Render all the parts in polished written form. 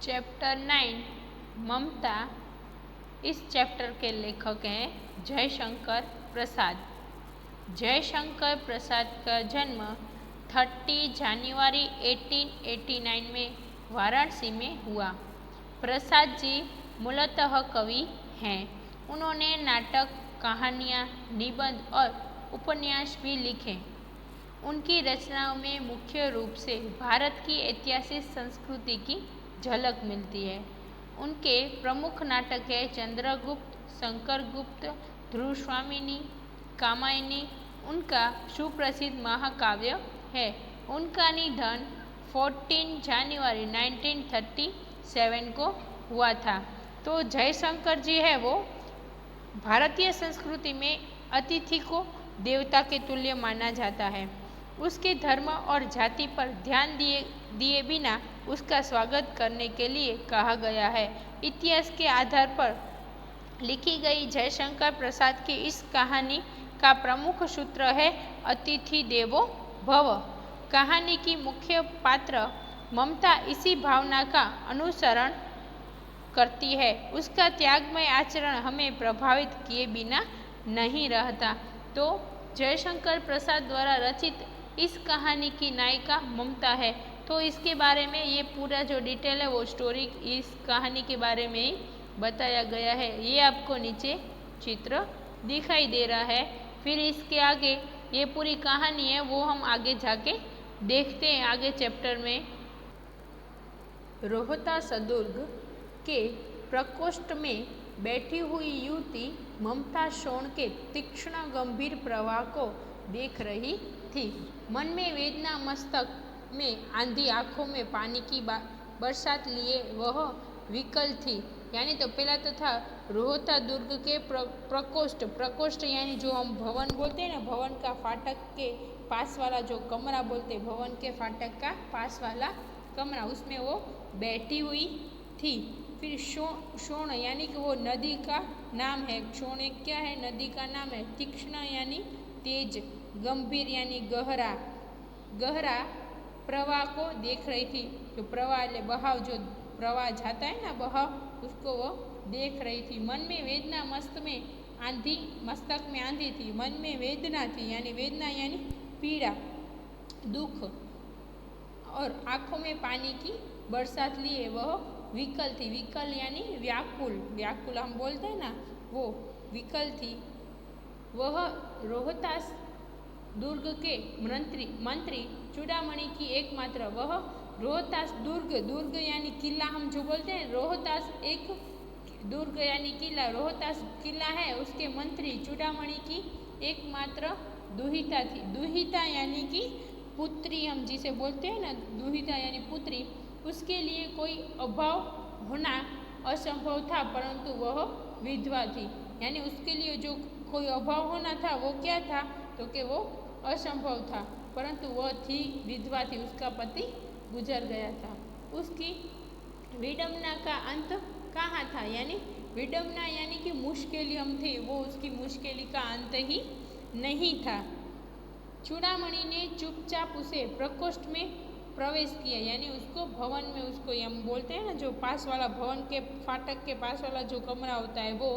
Chapter 9 ममता। इस chapter के लेखक हैं जयशंकर प्रसाद। जयशंकर प्रसाद का जन्म 30 जनवरी 1889 में वाराणसी में हुआ। प्रसाद जी मूलतः कवि हैं। उन्होंने नाटक, कहानियाँ, निबंध और उपन्यास भी लिखे। उनकी रचनाओं में मुख्य रूप से भारत की ऐतिहासिक संस्कृति की झलक मिलती है। उनके प्रमुख नाटक हैं चंद्रगुप्त, शंकरगुप्त, ध्रुवस्वामिनी, कामायनी। उनका सुप्रसिद्ध महाकाव्य है। उनका निधन 14 जनवरी 1937 को हुआ था। तो जयशंकर जी है वो भारतीय संस्कृति में अतिथि को देवता के तुल्य माना जाता है। उसके धर्म और जाति पर ध्यान दिए बिना उसका स्वागत करने के लिए कहा गया है। इतिहास के आधार पर लिखी गई जयशंकर प्रसाद की इस कहानी का प्रमुख सूत्र है अतिथि देवो भव। कहानी की मुख्य पात्र ममता इसी भावना का अनुसरण करती है। उसका त्यागमय आचरण हमें प्रभावित किए बिना नहीं रहता। तो जयशंकर प्रसाद द्वारा रचित इस कहानी की नायिका ममता है। तो इसके बारे में ये पूरा जो डिटेल है वो स्टोरी इस कहानी के बारे में ही बताया गया है। ये आपको नीचे चित्र दिखाई दे रहा है। फिर इसके आगे ये पूरी कहानी है वो हम आगे जाके देखते हैं आगे चैप्टर में। रोहतास दुर्ग के प्रकोष्ठ में बैठी हुई युवती ममता शोण के तीक्ष्ण गंभीर प्रवाह को देख रही थी। मन में वेदना, मस्तक में आंधी, आंखों में पानी की बरसात लिए वह विकल थी। यानी तो पहला तो था रोहता दुर्ग के प्रकोष्ठ यानी जो हम भवन बोलते हैं ना, भवन का फाटक के पास वाला जो कमरा बोलते हैं, भवन के फाटक का पास वाला कमरा, उसमें वो बैठी हुई थी। फिर शोण यानी कि वो नदी का नाम है। शोण एक क्या है? नदी का नाम है। तीक्ष्ण यानी तेज, गंभीर यानी गहरा प्रवाह को देख रही थी। जो प्रवाह बहाव, जो प्रवाह जाता है ना बहाव, उसको वो देख रही थी। मन में वेदना, मस्तक में आंधी थी। मन में वेदना थी यानी वेदना यानी पीड़ा, दुख, और आंखों में पानी की बरसात लिए वह विकल थी। विकल यानी व्याकुल हम बोलते हैं ना, वो विकल थी। वह रोहतास दुर्ग के मंत्री चूड़ामणि की एकमात्र, वह रोहतास दुर्ग यानी किला हम जो बोलते हैं, रोहतास एक दुर्ग यानी किला, रोहतास किला है, उसके मंत्री चूड़ामणि की एकमात्र दुहिता थी। दुहिता यानी कि पुत्री हम जिसे बोलते हैं ना, दुहिता यानी पुत्री। उसके लिए कोई अभाव होना असंभव था, परंतु वह विधवा थी। यानी उसके लिए जो कोई अभाव होना था वो क्या था, तो कि वो असंभव था, परंतु वह थी विधवा थी। उसका पति गुजर गया था। उसकी विडंबना का अंत कहाँ था? यानी विडंबना यानी कि मुश्किल हम थे, वो उसकी मुश्किल का अंत ही नहीं था। चूड़ामणि ने चुपचाप उसे प्रकोष्ठ में प्रवेश किया, यानी उसको भवन में, उसको हम बोलते हैं ना जो पास वाला भवन के फाटक के पास वाला जो कमरा होता है वो,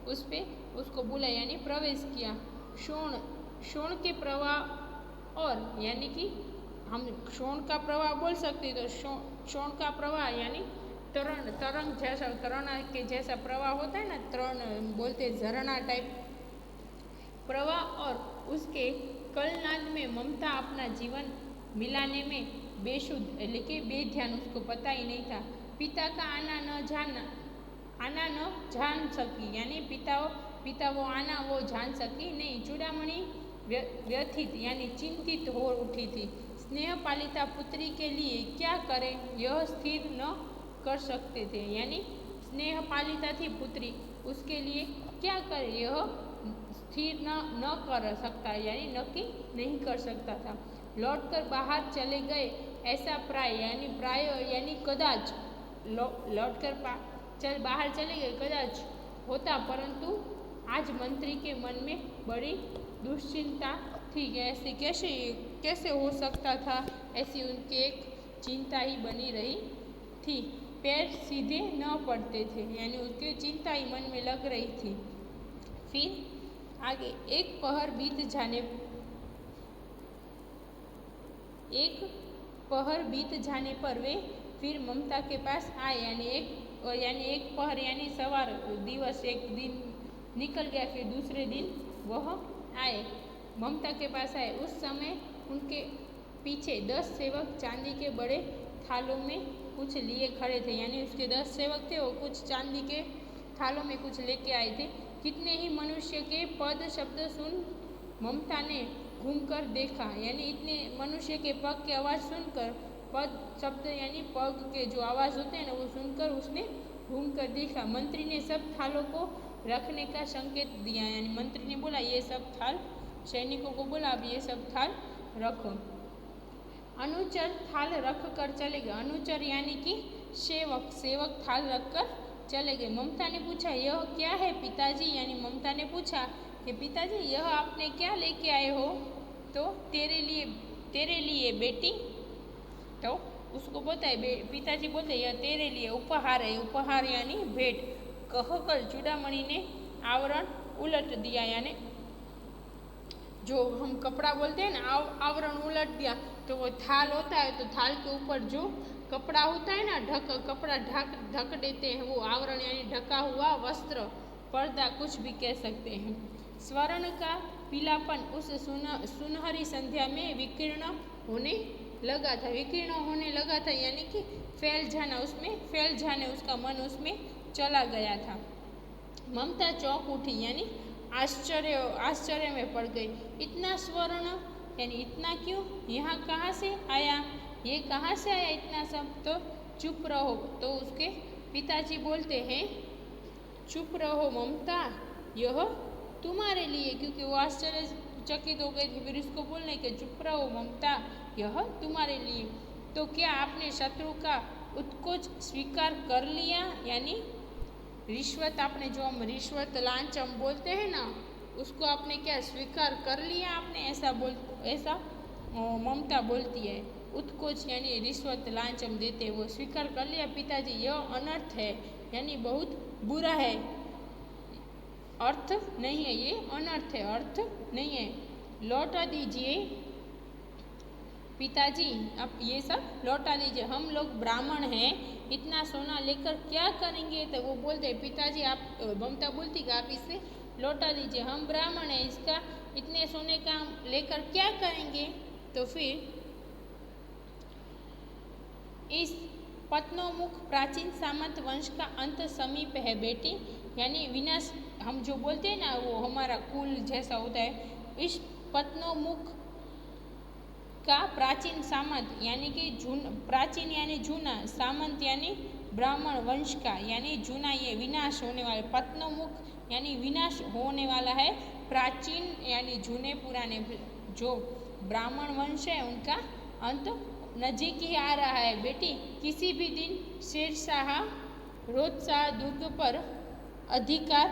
उस पर उसको बुलाया यानी प्रवेश किया। शोण के प्रवाह, और यानी कि हम शोण का प्रवाह बोल सकते तो शोण का प्रवाह यानी तरंग जैसा, तरण के जैसा प्रवाह होता है ना, तरण बोलते झरना टाइप प्रवाह। और उसके कलनाद में ममता अपना जीवन मिलाने में बेसुध એટલે કે बेध्यान, उसको पता ही नहीं था। पिता का आना न जान सकी, यानी पिता वो आना वो जान सकी नहीं। चूड़ामणि व्यथित यानी चिंतित हो उठी थी। स्नेह पालिता पुत्री के लिए क्या करे यह स्थिर न कर सकते थे। यानी स्नेह पालिता थी पुत्री, उसके लिए क्या करे यह स्थिर न कर सकता, यानी नक्की नहीं कर सकता था। लौटकर बाहर चले गए ऐसा प्राय यानी कदाच, लौटकर बाहर चले गए कदाच होता, परंतु आज मंत्री के मन में बड़ी दुश्चिंता थी। ऐसे कैसे हो सकता था, ऐसी उनकी एक चिंता ही बनी रही थी। पैर सीधे न पड़ते थे, यानी उसकी चिंता ही मन में लग रही थी। फिर आगे एक पहर बीत जाने पर वे फिर ममता के पास आए, यानी एक पहर यानी सवार दिवस, एक दिन निकल गया, फिर दूसरे दिन वह आए, ममता के पास आए। उस समय उनके पीछे 10 सेवक चांदी के बड़े थालों में कुछ लिए खड़े थे, यानी उसके 10 सेवक थे, वो कुछ चांदी के थालों में कुछ लेके आए थे। कितने ही मनुष्य के पद शब्द सुन ममता ने घूमकर देखा, यानी इतने मनुष्य के पग की आवाज़ सुनकर, पद शब्द यानी पग के जो आवाज़ होते हैं ना, वो सुनकर उसने घूमकर देखा। मंत्री ने सब थालों को रखने का संकेत दिया, यानी मंत्री ने बोला ये सब थाल, सैनिकों को बोला अब ये सब थाल रखो। अनुचर थाल रख कर चले गए। अनुचर यानी कि सेवक थाल रख कर चले गए। ममता ने पूछा यह क्या है पिताजी, यानी ममता ने पूछा कि पिताजी यह आपने क्या लेके आए हो? तो तेरे लिए बेटी, तो उसको बोलता है पिताजी बोलते यह तेरे लिए उपहार है, उपहार यानी भेंट। कहकर चूड़ामणि ने आवरण उलट दिया, यानी जो हम कपड़ा बोलते हैं ना, आवरण उलट दिया। तो वो थाल होता है, तो थाल के ऊपर जो कपड़ा होता है ना, कपड़ा ढक देते हैं, वो आवरण यानी ढका हुआ वस्त्र, पर्दा, कुछ भी कह सकते हैं। स्वर्ण का पीलापन उस सुनहरी संध्या में विकीर्ण होने लगा था, यानी कि फैल जाने उसका मन उसमें चला गया था। ममता चौंक उठी, यानी आश्चर्य में पड़ गई। इतना स्वर्ण, यानी इतना क्यों? यहाँ कहाँ से आया? ये कहाँ से आया इतना सब? तो चुप रहो। तो उसके पिताजी बोलते हैं चुप रहो ममता, यह तुम्हारे लिए, क्योंकि वो आश्चर्यचकित हो गई थी। फिर उसको बोलने के चुप रहो ममता, यह तुम्हारे लिए। तो क्या आपने शत्रु का उत्कोच स्वीकार कर लिया, यानी रिश्वत, आपने जो हम रिश्वत लांच हम बोलते हैं ना, उसको आपने क्या स्वीकार कर लिया आपने? ऐसा ममता बोलती है। उत्कोच यानी रिश्वत लांच हम देते हैं, वो स्वीकार कर लिया पिताजी, यह अनर्थ है, यानी बहुत बुरा है, अर्थ नहीं है, ये अनर्थ है, अर्थ नहीं है, लौटा दीजिए पिताजी, आप ये सब लौटा दीजिए। हम लोग ब्राह्मण हैं, इतना सोना लेकर क्या करेंगे? तो वो बोलते पिताजी, आप, ममता बोलती कि आप इसे लौटा दीजिए, हम ब्राह्मण हैं, इसका इतने सोने का लेकर क्या करेंगे? तो फिर इस पत्नोमुख प्राचीन सामंत वंश का अंत समीप है बेटी, यानी विनाश हम जो बोलते हैं ना, वो हमारा कुल जैसा होता है। इस पत्नोमुख का प्राचीन सामंत यानी कि प्राचीन यानी जूना, सामंत यानी ब्राह्मण वंश का यानी जूना, ये विनाश होने वाला, पत्नोमुख यानी विनाश होने वाला है, प्राचीन यानी जूने पुराने, जो ब्राह्मण वंश है उनका अंत नजीक ही आ रहा है बेटी। किसी भी दिन शेरशाह रोहतास दुर्ग पर अधिकार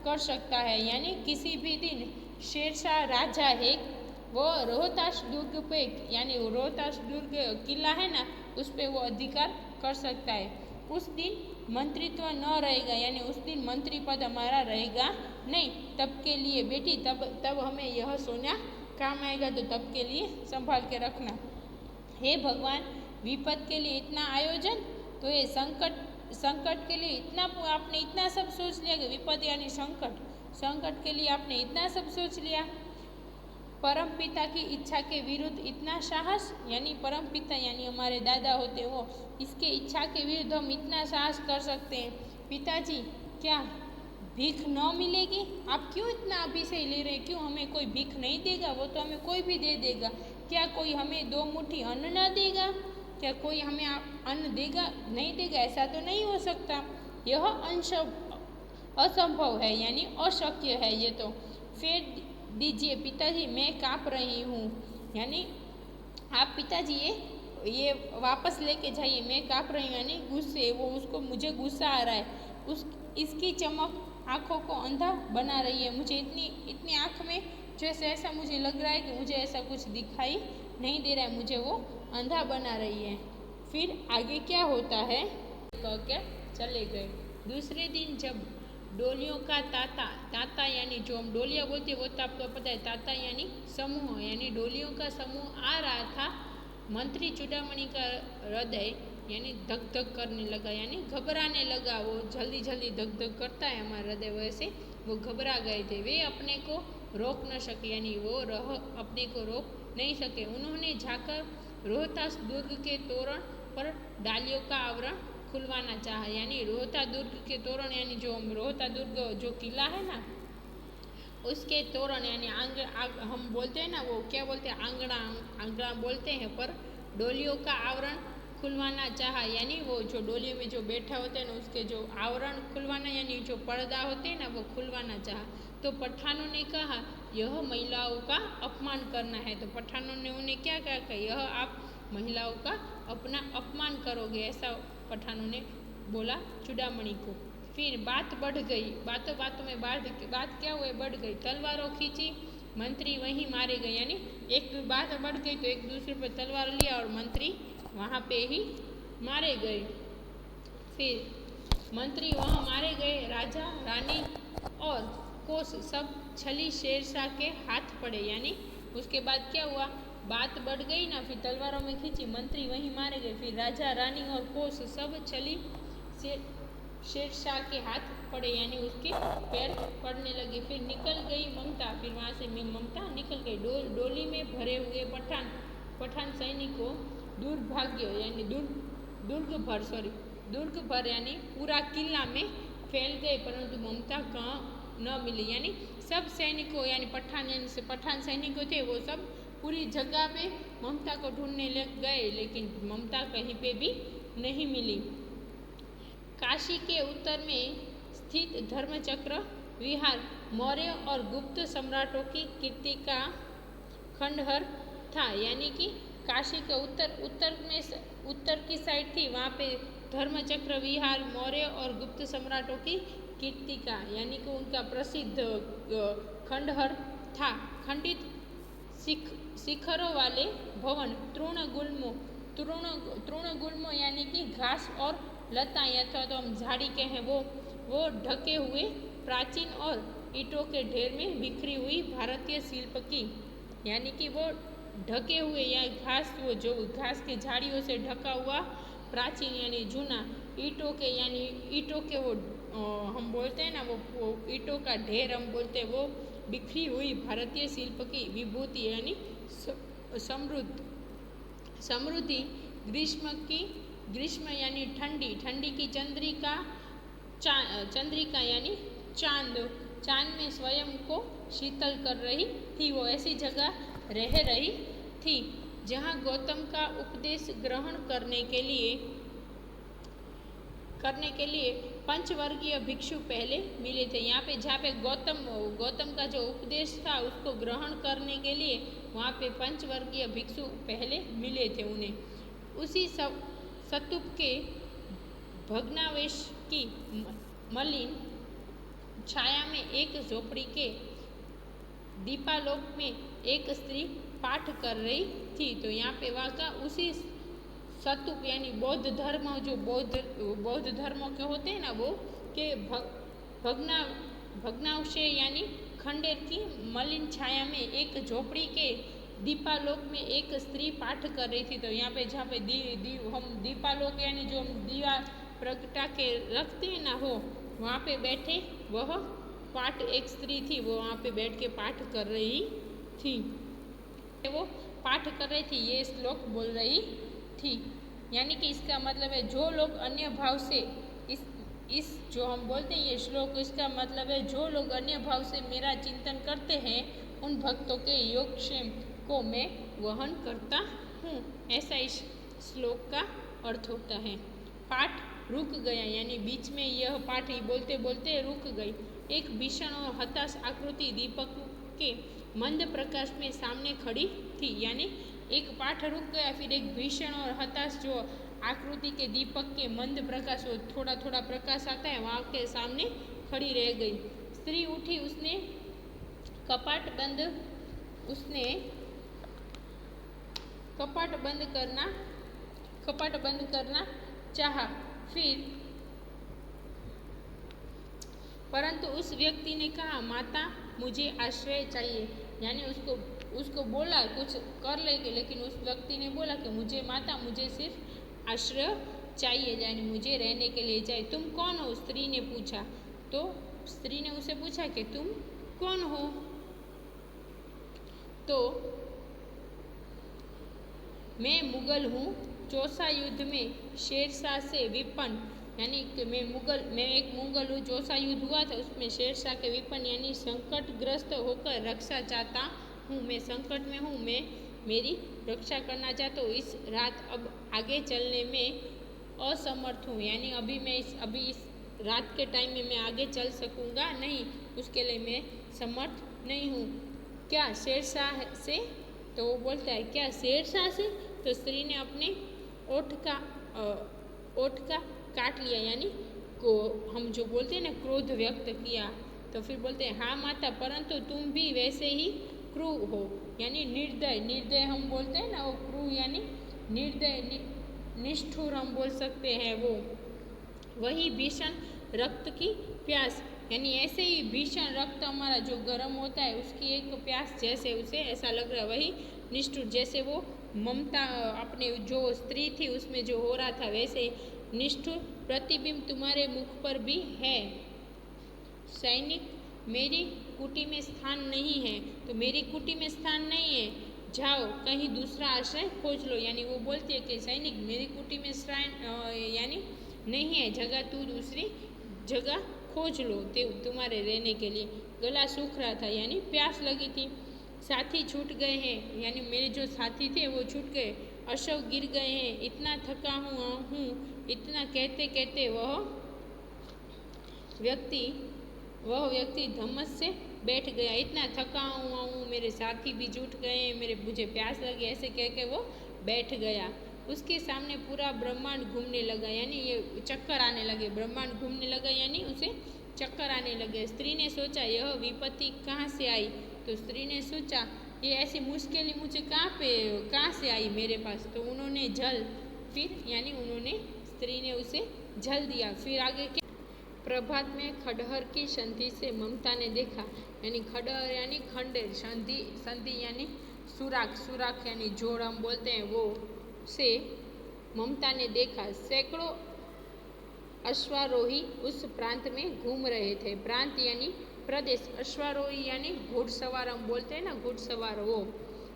कर सकता है, यानी किसी भी दिन शेरशाह राजा है वो रोहतास दुर्ग पे, यानी रोहतास दुर्ग किला है ना, उस पे वो अधिकार कर सकता है। उस दिन मंत्रित्व न रहेगा, यानी उस दिन मंत्री पद हमारा रहेगा नहीं, तब के लिए बेटी, तब हमें यह सोना काम आएगा, तो तब के लिए संभाल के रखना। हे भगवान, विपद के लिए इतना आयोजन, तो ये संकट के लिए इतना, आपने इतना सब सोच लिया कि विपद यानी संकट के लिए आपने इतना सब सोच लिया। परम पिता की इच्छा के विरुद्ध इतना साहस, यानी परम पिता यानी हमारे दादा होते वो, इसके इच्छा के विरुद्ध हम इतना साहस कर सकते हैं। पिताजी, क्या भीख न मिलेगी? आप क्यों इतना अभिषेक ले रहे हैं? क्यों हमें कोई भीख नहीं देगा? वो तो हमें कोई भी दे देगा। क्या कोई हमें 2 मुट्ठी अन्न न देगा? क्या कोई हमें अन्न देगा? नहीं देगा, ऐसा तो नहीं हो सकता, यह असंभव है, यानी अशक्य है ये तो। फिर दीजिए पिताजी, मैं काँप रही हूँ, यानी आप पिताजी ये वापस लेके जाइए, मैं काँप रही हूँ, यानी गुस्से, वो उसको, मुझे गुस्सा आ रहा है, इसकी चमक आँखों को अंधा बना रही है, मुझे इतनी आँख में जैसे ऐसा मुझे लग रहा है कि मुझे ऐसा कुछ दिखाई नहीं दे रहा है, मुझे वो अंधा बना रही है। फिर आगे क्या होता है कह के चले गए। दूसरे दिन जब डोलियों का ताता यानी जो हम डोलिया बोलते हैं वो तो आपको पता है, ताता यानी समूह, यानी डोलियों का समूह आ रहा था। मंत्री चूड़ामणि का हृदय यानी धक धक करने लगा, यानी घबराने लगा। वो जल्दी जल्दी धक धक करता है हमारा हृदय, वैसे वो घबरा गए थे। वे अपने को रोक न सके, यानी वो अपने को रोक नहीं सके। उन्होंने जाकर रोहतास दुर्ग के तोरण पर डालियों का आवरण खुलवाना चाहा, यानी रोहता दुर्ग के तोरण, यानी जो रोहता दुर्ग जो किला है ना, उसके तोरण यानी हम बोलते हैं ना, वो क्या बोलते हैं, आंगड़ा बोलते हैं, पर डोलियों का आवरण खुलवाना चाहा, यानी वो जो डोलियों में जो बैठा होते हैं ना उसके जो आवरण खुलवाना, यानी जो पर्दा होते हैं ना वो खुलवाना चाहा। तो पठानों ने कहा यह महिलाओं का अपमान करना है। तो पठानों ने उन्हें क्या कहा कि यह आप महिलाओं का अपना अपमान करोगे, ऐसा पठानों ने बोला चूड़ामणि को। फिर बात बढ़ गई, बातों बातों में बात क्या हुई, बढ़ गई। तलवारों खींची, मंत्री वहीं मारे गए, यानी एक बात बढ़ गई तो एक दूसरे पर तलवार लिया और मंत्री वहाँ पे ही मारे गए। फिर मंत्री वहाँ मारे गए, राजा रानी और कोस सब छली शेरशाह के हाथ पड़े, यानी उसके बाद क्या हुआ, बात बढ़ गई ना, फिर तलवारों में खींची, मंत्री वहीं मारे गए। फिर राजा रानी और कोस सब छली शेरशाह के हाथ पड़े, यानी उसके पैर पड़ने लगे। फिर निकल गई ममता, फिर वहाँ से ममता निकल गई। डोली में भरे हुए पठान सैनिकों दुर्भाग्य यानी दुर्ग भर यानी पूरा किला में फैल गए, परंतु ममता कहाँ न मिली, यानी सब सैनिकों यानी पठान सैनिकों थे वो सब पूरी जगह पे ममता को ढूंढने लग गए, लेकिन ममता कहीं पे भी नहीं मिली। काशी के उत्तर में स्थित धर्मचक्र विहार मौर्य और गुप्त सम्राटों की कीर्ति का खंडहर था, यानी कि काशी के उत्तर की साइड थी, वहाँ पे धर्मचक्र विहार मौर्य और गुप्त सम्राटों की कीर्ति का यानी कि उनका प्रसिद्ध खंडहर था। खंडित शिखरों वाले भवन तृणगुल्मों यानी कि घास और लता अथवा तो हम झाड़ी के हैं वो ढके हुए प्राचीन और ईंटों के ढेर में बिखरी हुई भारतीय शिल्प की, यानी कि वो ढके हुए या घास वो जो घास की झाड़ियों से ढका हुआ प्राचीन यानी जूना ईंटों के वो हम बोलते हैं ना वो ईंटों का ढेर हम बोलते हैं, वो बिखरी हुई भारतीय शिल्प की विभूति यानी समृद्धि। ग्रीष्म यानी ठंडी की चंद्रिका यानी चांद में स्वयं को शीतल कर रही थी। वो ऐसी जगह रह रही थी जहाँ गौतम का उपदेश ग्रहण करने के लिए पंचवर्गीय भिक्षु पहले मिले थे। यहाँ पे जहाँ पे गौतम का जो उपदेश था उसको ग्रहण करने के लिए वहाँ पे पंचवर्गीय भिक्षु पहले मिले थे उन्हें। उसी स्तूप के भग्नावशेष की मलिन छाया में एक झोपड़ी के दीपालोक में एक स्त्री पाठ कर रही थी। तो यहाँ पे वहाँ का उसी स्तूप यानी बौद्ध धर्म जो बौद्ध धर्मों के होते हैं ना वो के भग्नावशेष यानी खंडेर की मलिन छाया में एक झोपड़ी के दीपालोक में एक स्त्री पाठ कर रही थी। तो यहाँ पे जहाँ पे हम दीपालोक यानी जो हम दिया प्रगटा के रखते हैं ना हो वहाँ पे बैठे वह पाठ एक स्त्री थी, वो वहाँ पे बैठ के पाठ कर रही थी। वो पाठ कर रही थी, ये श्लोक बोल रही थी, यानी कि इसका मतलब है जो लोग अन्य भाव से इस जो हम बोलते हैं ये श्लोक, इसका मतलब है जो लोग अन्य भाव से मेरा चिंतन करते हैं उन भक्तों के योगक्षेम को मैं वहन करता हूँ, ऐसा इस श्लोक का अर्थ होता है। पाठ रुक गया यानी बीच में यह पाठ ही बोलते बोलते रुक गई। एक भीषण और हताश आकृति दीपक के मंद प्रकाश में सामने खड़ी थी, यानी एक पाठ रुक गया, फिर एक भीषण और हताश जो आकृति के दीपक के मंद प्रकाश वो थोड़ा थोड़ा प्रकाश आता है वहाँ के सामने खड़ी रह गई। स्त्री उठी, उसने कपाट बंद करना चाहा, फिर परंतु उस व्यक्ति ने कहा, माता मुझे आश्रय चाहिए, यानी उसको बोला कुछ कर लेंगे, लेकिन उस व्यक्ति ने बोला कि मुझे माता मुझे सिर्फ आश्रय चाहिए, यानी मुझे रहने के लिए चाहिए। तुम कौन हो? स्त्री ने पूछा। तो स्त्री ने उसे पूछा कि तुम कौन हो? तो मैं मुगल हूँ, चौसा युद्ध में शेरशाह से विपन्न, यानी कि मैं एक मुगल हूँ, चौसा युद्ध हुआ था उसमें शेरशाह के विपन्न यानी संकटग्रस्त होकर रक्षा चाहता हूँ। मैं संकट में हूँ, मैं मेरी रक्षा करना चाहता हूँ। इस रात अब आगे चलने में असमर्थ हूँ, यानी अभी इस रात के टाइम में मैं आगे चल सकूँगा नहीं, उसके लिए मैं समर्थ नहीं हूँ। क्या शेरशाह से? तो वो बोलता है, क्या शेरशाह से? तो स्त्री ने अपने ओठ का काट लिया, यानी को हम जो बोलते हैं ना क्रोध व्यक्त किया। तो फिर बोलते हैं, हाँ माता, परंतु तुम भी वैसे ही क्रूर हो, यानी निर्दय हम बोलते हैं ना, वो क्रूर यानी निर्दय निष्ठुर हम बोल सकते हैं। वो वही भीषण रक्त की प्यास, यानी ऐसे ही भीषण रक्त हमारा जो गर्म होता है उसकी एक प्यास जैसे उसे ऐसा लग रहा है, वही निष्ठुर, जैसे वो ममता अपने जो स्त्री थी उसमें जो हो रहा था वैसे निष्ठुर प्रतिबिंब तुम्हारे मुख पर भी है। सैनिक, मेरी कुटी में स्थान नहीं है। तो मेरी कुटी में स्थान नहीं है, जाओ कहीं दूसरा आश्रय खोज लो, यानी वो बोलती है कि सैनिक मेरी कुटी में स्थान यानी नहीं है जगह, तू दूसरी जगह खोज लो तुम्हारे रहने के लिए। गला सूख रहा था, यानी प्यास लगी थी। साथी छूट गए हैं, यानी मेरे जो साथी थे वो छूट गए। अशव गिर गए हैं, इतना थका हुआ हूँ। इतना कहते कहते वह व्यक्ति धम्मस से बैठ गया। इतना थका हुआ हूँ, मेरे साथी भी जुट गए, मुझे प्यास लगी, ऐसे कह के वो बैठ गया। उसके सामने पूरा ब्रह्मांड घूमने लगा, यानी ये चक्कर आने लगे। ब्रह्मांड घूमने लगा यानी उसे चक्कर आने लगे। स्त्री ने सोचा, यह विपत्ति कहाँ से आई? तो स्त्री ने सोचा, ये ऐसी मुश्किलें मुझे कहाँ से आई मेरे पास? तो उन्होंने स्त्री ने उसे जल दिया। फिर आगे क्या? प्रभात में खंडहर की संधि से ममता ने देखा, यानी खंडहर यानी खंडेर, संधि यानी सुराख यानी जोड़ हम बोलते हैं, वो से ममता ने देखा सैकड़ों अश्वारोही उस प्रांत में घूम रहे थे। प्रांत यानी प्रदेश, अश्वारोही यानी घुड़सवार हम बोलते हैं ना, घुड़सवार।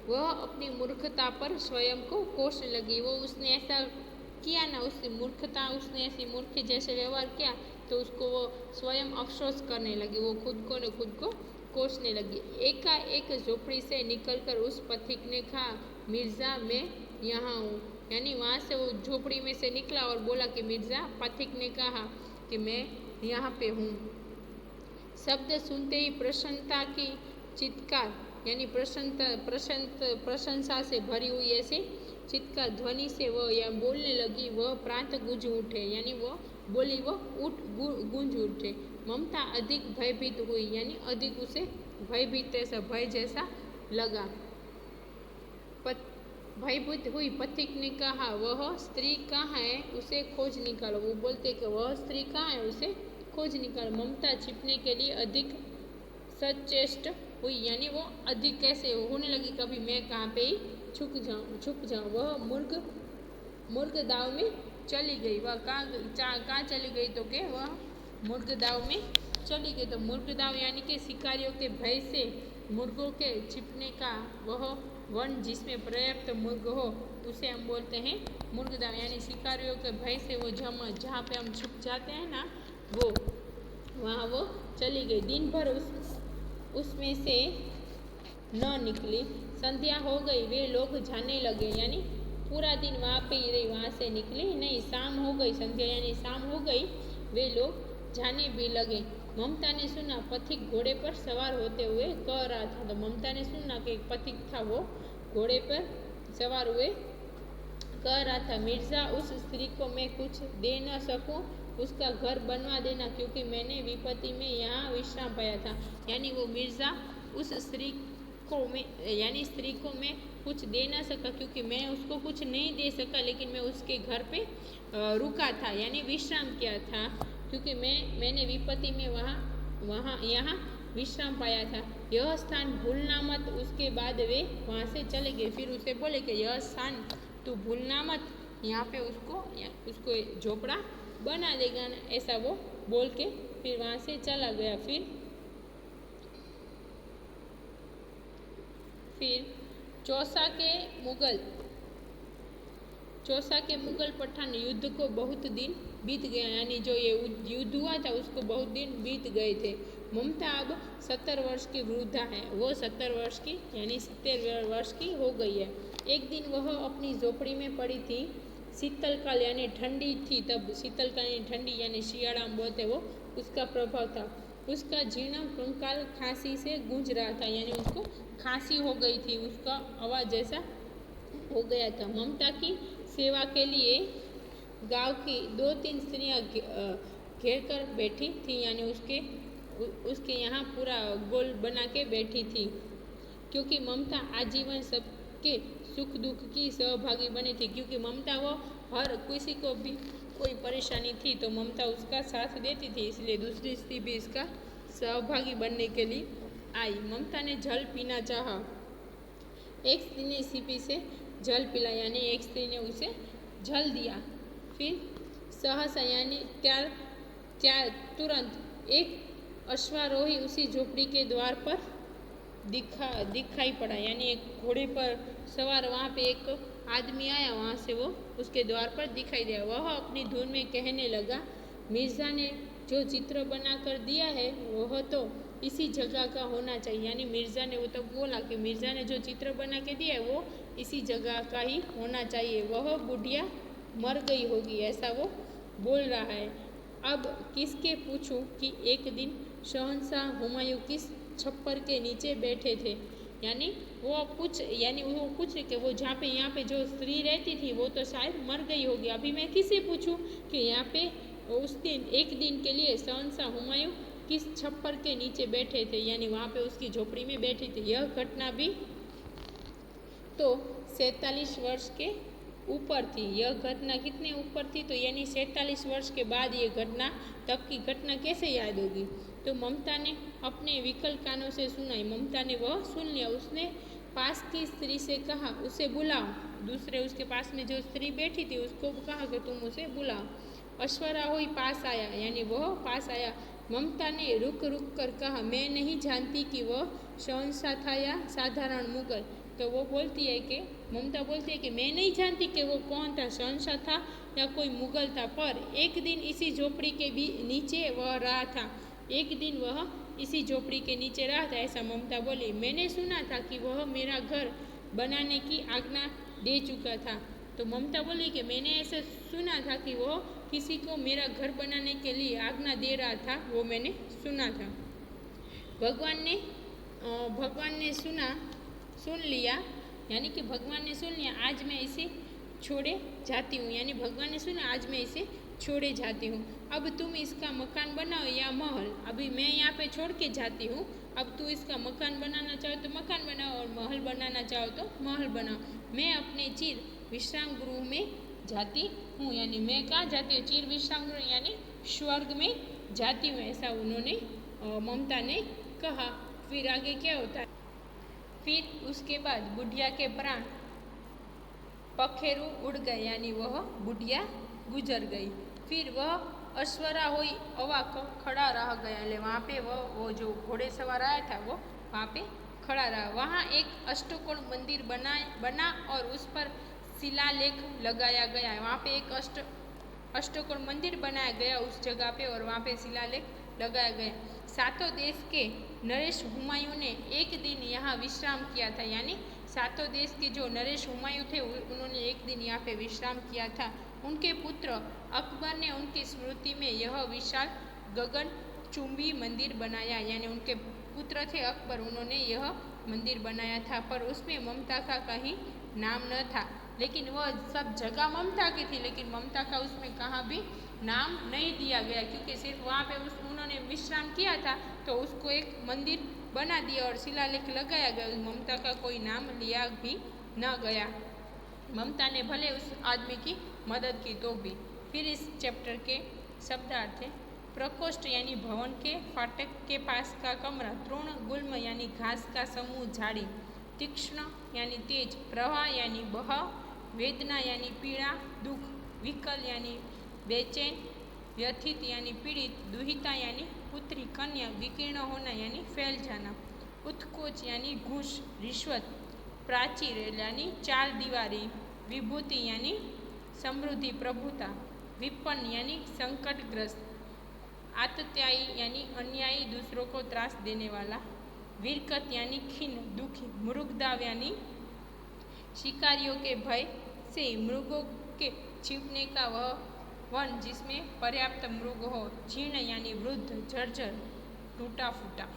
वह अपनी मूर्खता पर स्वयं को कोसने लगी। वो उसने ऐसा किया ना, उसने ऐसी मूर्ख जैसे व्यवहार किया तो उसको वो स्वयं अफसोस करने लगी। वो खुद को कोसने लगी। एकाएक झोपड़ी से निकलकर उस पथिक ने कहा, मिर्जा मैं यहाँ हूँ, यानी वहाँ से वो झोपड़ी में से निकला और बोला कि मिर्जा। पथिक ने कहा कि मैं यहाँ पे हूँ। शब्द सुनते ही प्रसन्नता की चित्कार, यानी प्रशंसा से भरी हुई ऐसी चित्कार ध्वनि से वह यह बोलने लगी। वह प्रांत गूंज उठे, यानी वह बोली, वह गूंज उठे। ममता अधिक भयभीत हुई, यानी अधिक उसे भयभीत ऐसा भय जैसा लगा, भयभीत हुई। पथिक ने कहा, वह स्त्री कहाँ है, उसे खोज निकालो। वो बोलते कि वह स्त्री कहाँ है, उसे खोज निकालो। ममता छिपने के लिए अधिक सचेष्ट हुई, यानी वो अधिक कैसे होने लगी, कभी मैं कहाँ पे ही छुप जाऊँ। वह मुर्ग दाव में चली गई। वह कहाँ चली गई? तो के वह मुर्ग दाव में चली गई। तो मुर्ग दाव यानी कि शिकारियों के भय से मुर्गों के छिपने का वह वन जिसमें पर्याप्त मुर्ग हो उसे हम बोलते हैं मुर्ग दाव, यानी शिकारियों के भय से वो जहाँ पे हम छुप जाते हैं ना, वो वहाँ वो चली गई। दिन भर उसमें से न निकली। संध्या हो गई, वे लोग जाने लगे, यानी पूरा दिन वहाँ पे ही रही, वहाँ से निकली नहीं। शाम हो गई, संध्या यानी शाम हो गई, वे लोग जाने भी लगे। ममता ने सुना पथिक घोड़े पर सवार होते हुए कह रहा था। तो ममता ने सुना कि एक पथिक था, वो घोड़े पर सवार हुए कह रहा था, मिर्जा उस स्त्री को मैं कुछ दे न सकूं, उसका घर बनवा देना, क्योंकि मैंने विपत्ति में यहाँ विश्राम पाया था। यानी वो मिर्जा उस स्त्री को मैं कुछ दे ना सका, क्योंकि मैं उसको कुछ नहीं दे सका, लेकिन मैं उसके घर पे रुका था यानी विश्राम किया था, क्योंकि मैंने विपत्ति में वहाँ यहाँ विश्राम पाया था। यह स्थान भूलना मत। उसके बाद वे वहाँ से चले गए। फिर उसे बोले कि यह स्थान तू भूलना मत, यहाँ पे उसको झोपड़ा बना देगा ना, ऐसा वो बोल के फिर वहाँ से चला गया। फिर चौसा के मुगल पठान युद्ध को बहुत दिन बीत गया, यानी जो ये युद्ध हुआ था उसको बहुत दिन बीत गए थे। ममता अब 70 वर्ष की वृद्धा है। वो 70 वर्ष की यानी 70 वर्ष की हो गई है। एक दिन वह अपनी झोपड़ी में पड़ी थी। शीतलकाल यानी ठंडी थी, तब शीतलकाल यानी ठंडी यानी शियाड़ा में बोलते वो, उसका प्रभाव था। उसका जीर्ण कंकाल खांसी से गूंज रहा था, यानी उसको खांसी हो गई थी, उसका आवाज़ जैसा हो गया था। ममता की सेवा के लिए गांव की 2-3 स्त्रियां घेर कर बैठी थी, यानी उसके यहाँ पूरा गोल बना के बैठी थी, क्योंकि ममता आजीवन सबके सुख दुख की सहभागी बनी थी। क्योंकि ममता वो हर किसी को भी कोई परेशानी थी तो ममता उसका साथ देती थी, इसलिए दूसरी स्त्री भी इसका सहभागी बनने के लिए आई। ममता ने जल पीना चाहा। एक स्त्री ने सीपी से जल पिला, यानी एक स्त्री ने उसे जल दिया। फिर सहसा यानी त्यार तुरंत एक अश्वारोही उसी झोपड़ी के द्वार पर दिखाई पड़ा, यानी एक घोड़े पर सवार वहाँ पे एक आदमी आया, वहाँ से वो उसके द्वार पर दिखाई दिया। वह अपनी धुन में कहने लगा, मिर्ज़ा ने जो चित्र बना कर दिया है वह तो इसी जगह का होना चाहिए। यानी मिर्ज़ा ने वो तो बोला कि मिर्ज़ा ने जो चित्र बना के दिया है वो इसी जगह का ही होना चाहिए। वह बुढ़िया मर गई होगी, ऐसा वो बोल रहा है। अब किसके पूछूं कि एक दिन शहंशाह हुमायूं किस छप्पर के नीचे बैठे थे। यानी वो पूछ कि वो जहाँ पे यहाँ पे जो स्त्री रहती थी वो तो शायद मर गई होगी। अभी मैं किसे पूछूं कि यहाँ पे उस दिन एक दिन के लिए शहंशाह हुमायूं किस छप्पर के नीचे बैठे थे, यानी वहाँ पे उसकी झोपड़ी में बैठी थी। यह घटना भी तो 47 वर्ष के ऊपर थी। यह घटना कितने ऊपर थी, तो यानी 47 वर्ष के बाद ये घटना, तब की घटना कैसे याद होगी। तो ममता ने अपने विकल कानों से सुनाई। ममता ने वह सुन लिया। उसने पास की स्त्री से कहा, उसे बुलाओ। दूसरे उसके पास में जो स्त्री बैठी थी उसको कहा कि तुम उसे बुलाओ। अश्वारोही पास आया, यानी वह पास आया। ममता ने रुक कर कहा, मैं नहीं जानती कि वह शहंशाह था या साधारण मुगल। तो वो बोलती है कि ममता बोलती है कि मैं नहीं जानती कि वो कौन था, शहंशाह था या कोई मुगल था, पर एक दिन इसी झोपड़ी के भी नीचे वह रहा था। एक दिन वह इसी झोपड़ी के नीचे रहा था, ऐसा ममता बोली। मैंने सुना था कि वह मेरा घर बनाने की आज्ञा दे चुका था। तो ममता बोली कि मैंने ऐसा सुना था कि वह किसी को मेरा घर बनाने के लिए आज्ञा दे रहा था, वो मैंने सुना था। भगवान ने सुन लिया, यानी कि भगवान ने सुन लिया, आज मैं इसे छोड़े जाती हूँ। यानी भगवान ने सुना, आज मैं इसे छोड़े जाती हूँ। अब तुम इसका मकान बनाओ या महल। अभी मैं यहाँ पे छोड़ के जाती हूँ, अब तू इसका मकान बनाना चाहो तो मकान बनाओ और महल बनाना चाहो तो महल बनाओ। मैं अपने चिर विश्राम गृह में जाती हूँ, यानी मैं कहाँ जाती हूँ, चिर विश्राम गृह यानी स्वर्ग में जाती हूँ, ऐसा उन्होंने ममता ने कहा। फिर आगे क्या होता है, फिर उसके बाद बुढ़िया के प्राण पखेरु उड़ गए, यानी वह बुढ़िया गुजर गई। फिर वह अश्वारोही अवाक खड़ा रह गया, यानी वहाँ पे वो जो घोड़े सवार आया था वो वहाँ पे खड़ा रहा। वहाँ एक अष्टकोण मंदिर बना और उस पर शिलालेख लगाया गया है। वहाँ पे एक अष्टकोण मंदिर बनाया गया उस जगह पे, और वहाँ पे शिलालेख लगाया गया। सातों देश के नरेश हुमायूं ने एक दिन यहाँ विश्राम किया था, यानी सातों देश के जो नरेश हुमायूं थे उन्होंने एक दिन यहाँ पे विश्राम किया था। उनके पुत्र अकबर ने उनकी स्मृति में यह विशाल गगनचुंबी मंदिर बनाया, यानी उनके पुत्र थे अकबर, उन्होंने यह मंदिर बनाया था, पर उसमें ममता का कहीं नाम न था। लेकिन वह सब जगह ममता की थी, लेकिन ममता का उसमें कहाँ भी नाम नहीं दिया गया, क्योंकि सिर्फ वहाँ पे उन्होंने विश्राम किया था तो उसको एक मंदिर बना दिया और शिलालेख लगाया गया। ममता का कोई नाम लिया भी न गया। ममता ने भले उस आदमी की मदद की तो भी। फिर इस चैप्टर के शब्दार्थ है। प्रकोष्ठ यानी भवन के फाटक के पास का कमरा। तृण गुल्म यानी घास का समूह झाड़ी। तीक्ष्ण यानी तेज। प्रवाह यानी बहाव। वेदना यानी पीड़ा दुख। विकल यानी बेचैन। व्यथित यानी पीड़ित। दुहिता यानी पुत्री कन्या। विकीर्ण होना यानी फैल जाना। उत्कोच यानी घूस रिश्वत। प्राचीर यानी चार दीवारी। विभूति यानी समृद्धि प्रभुता। विपन्न यानी संकटग्रस्त। आतत्यायी यानी अन्यायी दूसरों को त्रास देने वाला। विरकत यानी खिन्न दुखी। मृगदाव यानी शिकारियों के भय से। मृगों के छिपने का वह वन जिसमें पर्याप्त मृग हो। जीर्ण यानी वृद्ध जर्जर टूटा फूटा।